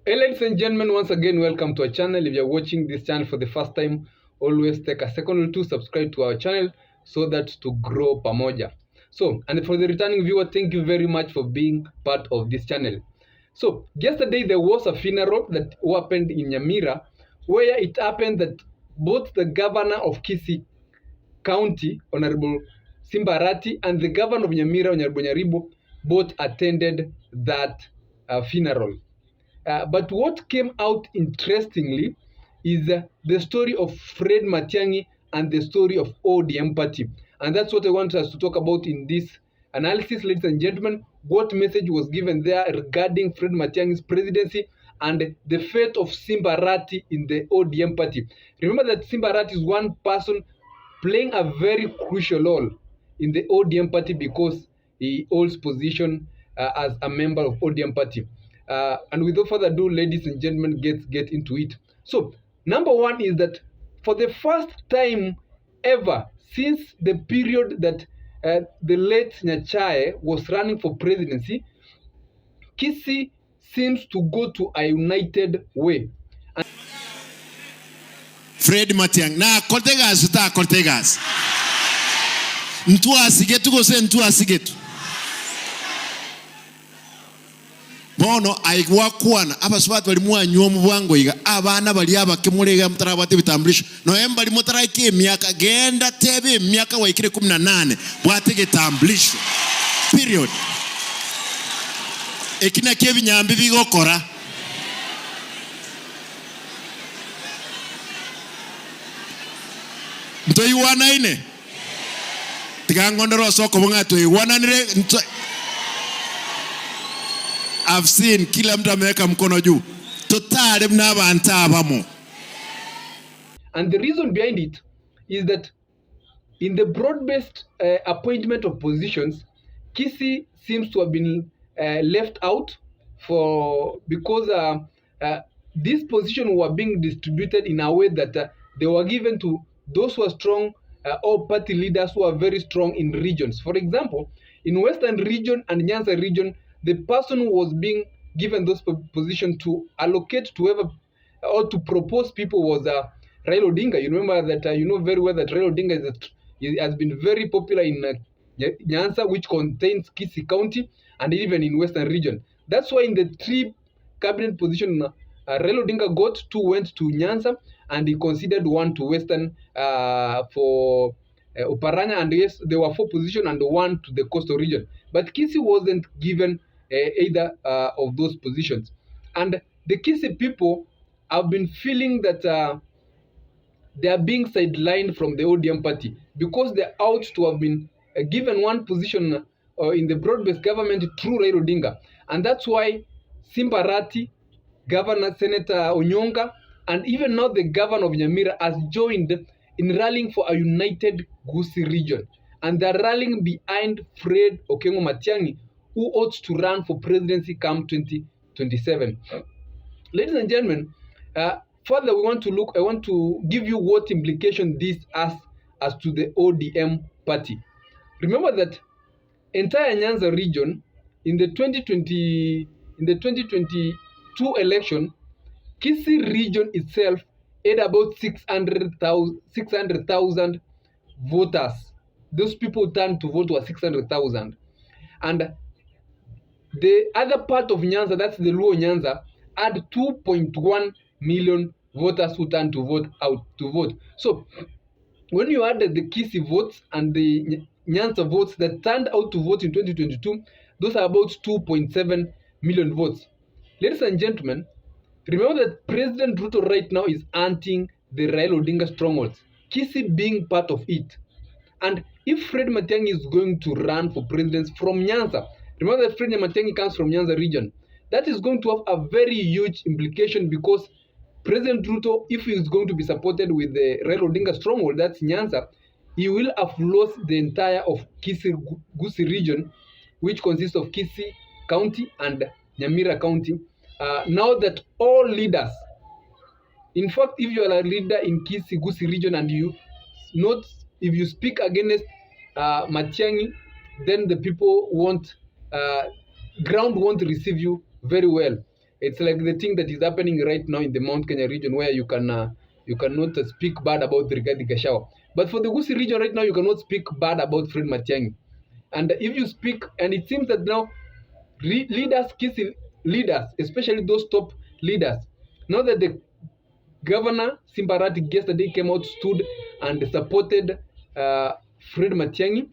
Hey ladies and gentlemen, once again welcome to our channel. If you're watching this channel for the first time, always take a second to subscribe to our channel so that to grow pamoja. So, and for the returning viewer, thank you very much for being part of this channel. So, yesterday there was a funeral that happened in Nyamira, where it happened that both the governor of Kisii County, Honorable Simba Arati, and the governor of Nyamira, Honorable Nyaribo, both attended that funeral. But what came out interestingly is the story of Fred Matiangi and the story of ODM party. And that's what I want us to talk about in this analysis, ladies and gentlemen. What message was given there regarding Fred Matiangi's presidency and the fate of Simba Arati in the ODM party. Remember that Simba Arati is one person playing a very crucial role in the ODM party because he holds position as a member of ODM party. And without further ado, ladies and gentlemen, get into it. So, number one is that for the first time ever since the period that the late Nyachae was running for presidency, Kisii seems to go to a united way. Fred Matiang na Cortegas ta Cortegas ntua sigetu gose ntua sigetu bono aigwa kwana abaswatu bali mwanyo mu bwango yiga abana bali abakemulega mutarabate bitambulisho noemba bali mutarake emyaka genda tebe emyaka waikire 18 bwatege tambulisho period ekina kebinyambi bigokora ntoyiwana ine tigangondero soko bonga toyiwana nire I've seen kila mtu ameweka mkono juu totale mnabanta abamo. And the reason behind it is that in the broad-based appointment of positions, Kisii seems to have been left out because these positions were being distributed in a way that they were given to those who are strong or party leaders who are very strong in regions. For example, in Western region and Nyanza region, the person who was being given those positions to allocate to whoever or to propose people was Raila Odinga. You remember that you know very well that Raila Odinga has been very popular in Nyanza, which contains Kisii County, and even in Western region. That's why in the three cabinet positions Raila Odinga got, two went to Nyanza, and he considered one to Western for Oparanya, and yes, there were 4 positions and 1 to the coastal region. But Kisii wasn't given either of those positions. And the Kisii people have been feeling that they are being sidelined from the ODM party because they're out to have been given one position in the broad-based government through Raila Odinga. And that's why Simba Arati, Governor Senator Onyonga, and even now the governor of Nyamira has joined in rallying for a united Gusii region. And they're rallying behind Fred Okengo Matiangi, who ought to run for presidency come 2027. Ladies and gentlemen, further I want to give you what implication this has as to the ODM party. Remember that entire Nyanza region in the 2022 election, Kisii region itself had about 600,000 voters. Those people turned to vote were 600,000. And the other part of Nyanza, that's the Luo Nyanza, had 2.1 million voters who turned to vote. So when you added the Kisii votes and the Nyanza votes that turned out to vote in 2022, those are about 2.7 million votes. Ladies and gentlemen, remember that President Ruto right now is hunting the Raila Odinga strongholds, Kisii being part of it. And if Fred Matiangi is going to run for president from Nyanza, remember that Fred Matiangi comes from Nyanza region, that is going to have a very huge implication because President Ruto, if he is going to be supported with the Raila Odinga stronghold, that's Nyanza, he will have lost the entire of Kisii Gusii region, which consists of Kisii County and Nyamira County. Now that all leaders, in fact, if you are a leader in Kisii Gusii region and if you speak against Matiangi, then the people ground won't receive you very well. It's like the thing that is happening right now in the Mount Kenya region, where you cannot speak bad about Rigathi Gachagua. But for the Gusii region right now, you cannot speak bad about Fred Matiangi. And if you speak, and it seems that now leaders, Kisii leaders, especially those top leaders, now that the Governor Simba Arati yesterday came out, stood and supported Fred Matiangi,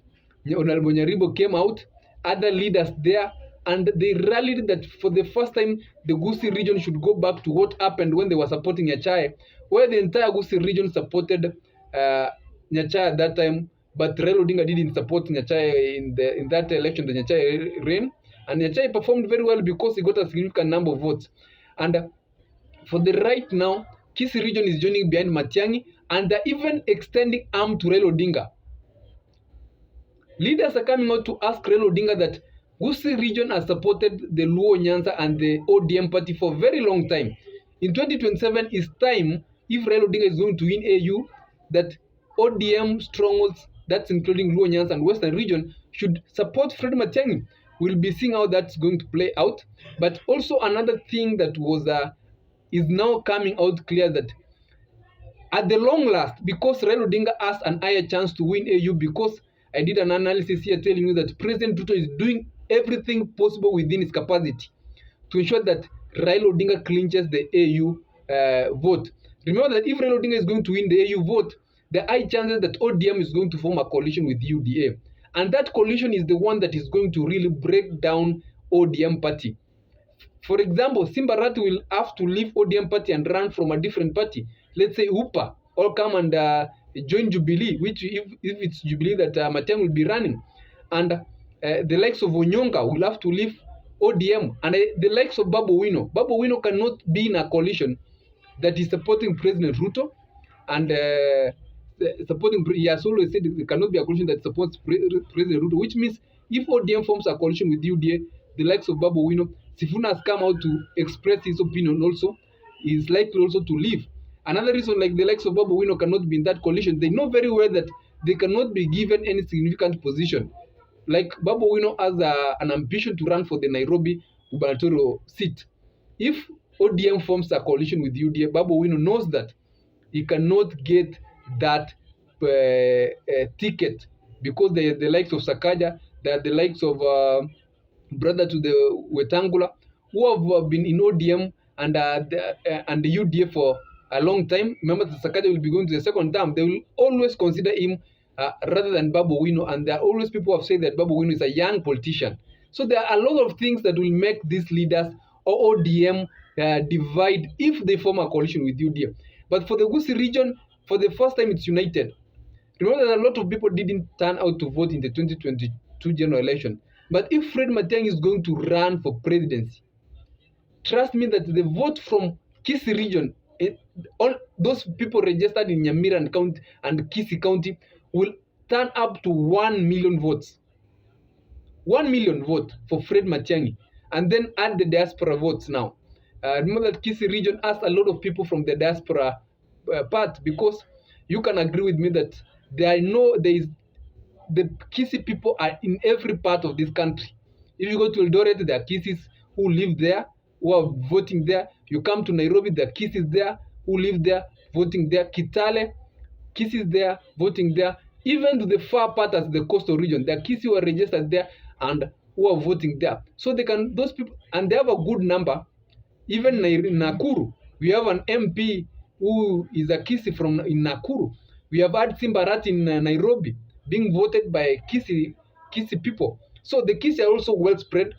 Honorable Nyaribo came out, other leaders there, and they rallied that for the first time the Gusii region should go back to what happened when they were supporting Nyachae, where the entire Gusii region supported Nyachae at that time, but Raila Odinga didn't support Nyachae in that election, the Nyachae ran, and Nyachae performed very well because he got a significant number of votes. And for the right now, Kisii region is joining behind Matiangi, and they're even extending arm to Raila Odinga. Leaders are coming out to ask Raila Odinga that Gusii region has supported the Luo Nyanza and the ODM party for a very long time. In 2027, it's time, if Raila Odinga is going to win AU, that ODM strongholds, that's including Luo Nyanza and Western region, should support Fred Matiangi. We'll be seeing how that's going to play out. But also another thing that was is now coming out clear, that at the long last, because Raila Odinga has an higher chance to win AU, because I did an analysis here telling you that President Ruto is doing everything possible within his capacity to ensure that Raila Odinga clinches the AU vote. Remember that if Raila Odinga is going to win the AU vote, there are high chances that ODM is going to form a coalition with UDA. And that coalition is the one that is going to really break down ODM party. For example, Simba Arati will have to leave ODM party and run from a different party. Let's say UPA, or come and join Jubilee, which if it's Jubilee that Matiangi will be running. And the likes of Onyonga will have to leave ODM. And the likes of Babu Wino. Babu Wino cannot be in a coalition that is supporting President Ruto and he has always said there cannot be a coalition that supports President Ruto, which means if ODM forms a coalition with UDA, the likes of Babu Wino, Sifuna has come out to express his opinion also, he is likely also to leave. Another reason, like the likes of Babu Wino cannot be in that coalition, they know very well that they cannot be given any significant position. Like Babu Wino has an ambition to run for the Nairobi gubernatorial seat. If ODM forms a coalition with UDA, Babu Wino knows that he cannot get that ticket, because they are the likes of Sakaja, they are the likes of brother to the Wetangula, who have been in ODM and the UDA for a long time. Remember that Sakaja will be going to the second term. They will always consider him rather than Babu Wino, and there are always people who have said that Babu Wino is a young politician. So there are a lot of things that will make these leaders or ODM divide if they form a coalition with UDA. But for the Gusii region, for the first time, it's united. Remember that a lot of people didn't turn out to vote in the 2022 general election. But if Fred Matiangi is going to run for presidency, trust me that the vote from Kisii region, all those people registered in Nyamira County and Kisii County, will turn up to 1 million votes. 1 million vote for Fred Matiangi. And then add the diaspora votes now. Remember that Kisii region has a lot of people from the diaspora part, because you can agree with me that the Kisii people are in every part of this country. If you go to Eldoret, there are Kisiis who live there, who are voting there. You come to Nairobi, there are Kisiis there who live there, voting there. Kitale, Kisiis there, voting there. Even to the far part as the coastal region, there are Kisii who are registered there and who are voting there. So those people, and they have a good number. Even in Nakuru, we have an MP who is a Kisii in Nakuru. We have had Simba Arati in Nairobi being voted by Kisii people. So the Kisii are also well spread,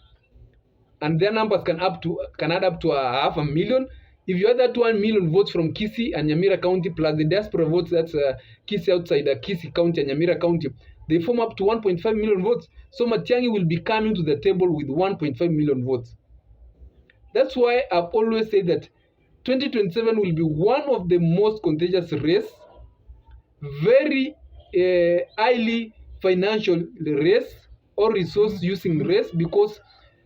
and their numbers can add up to 500,000. If you add that 1 million votes from Kisii and Nyamira County plus the diaspora votes, that's Kisii outside Kisii County and Nyamira County, they form up to 1.5 million votes. So Matiangi will be coming to the table with 1.5 million votes. That's why I've always said that 2027 will be one of the most contagious race, very highly financial race or resource using race, because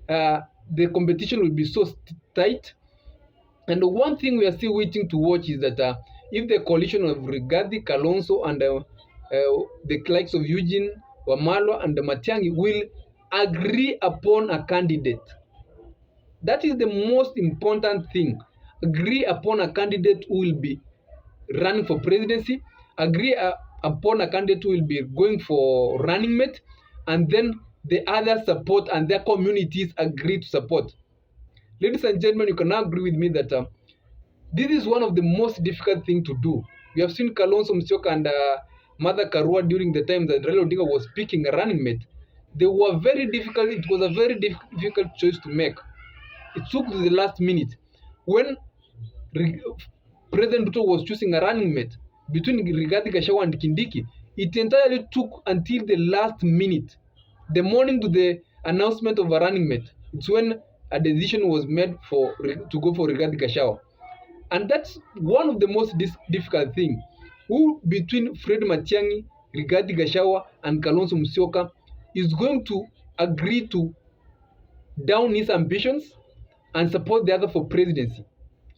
the competition will be so tight. And the one thing we are still waiting to watch is that if the coalition of Rigathi, Kalonzo, and the likes of Eugene Wamalwa and Matiangi will agree upon a candidate. That is the most important thing. Agree upon a candidate who will be running for presidency, agree upon a candidate who will be going for running mate, and then the other support and their communities agree to support. Ladies and gentlemen, you can now agree with me that this is one of the most difficult thing to do. We have seen Kalonzo Musyoka and Mother Karua during the time that Raila Odinga was picking a running mate. They were very difficult. It was a very difficult choice to make. It took to the last minute. When President Ruto was choosing a running mate between Rigathi Gachagua and Kindiki, it entirely took until the last minute, the morning to the announcement of a running mate. It's when a decision was made to go for Rigathi Gachagua. And that's one of the most difficult thing. Who between Fred Matiangi, Rigathi Gachagua, and Kalonzo Musyoka is going to agree to down his ambitions and support the other for presidency?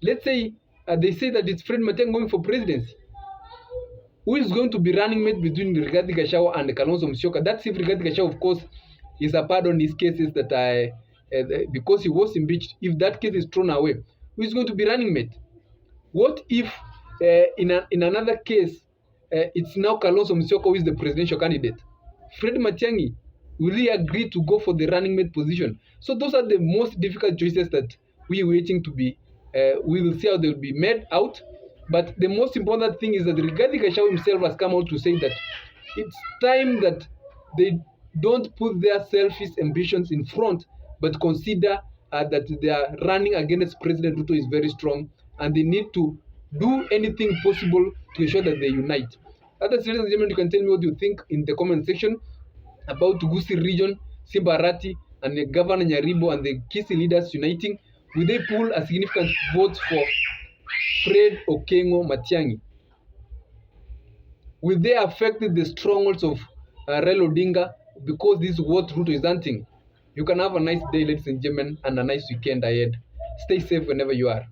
Let's say they say that it's Fred Matiangi going for presidency. Who is going to be running mate between Rigathi Gachagua and Kalonzo Musyoka? That's if Rigathi Gachagua, of course, is a pardon his cases that because he was impeached. If that case is thrown away, who is going to be running mate? What if in another case it's now Kalonzo Musyoka who is the presidential candidate? Fred Matiangi, will he agree to go for the running mate position? So those are the most difficult choices that we are waiting to be. We will see how they will be made out. But the most important thing is that Rigathi Gachagua himself has come out to say that it's time that they don't put their selfish ambitions in front, but consider that they are running against President Ruto is very strong, and they need to do anything possible to ensure that they unite. Ladies and gentlemen, you can tell me what you think in the comment section about Gusii region, Simba Arati, and the Governor Nyaribo and the Kisii leaders uniting. Will they pull a significant vote for Fred Okengo Matiangi? Will they affect the strongholds of Raila Odinga, because this is what Ruto is hunting? You can have a nice day, ladies and gentlemen, and a nice weekend ahead. Stay safe whenever you are.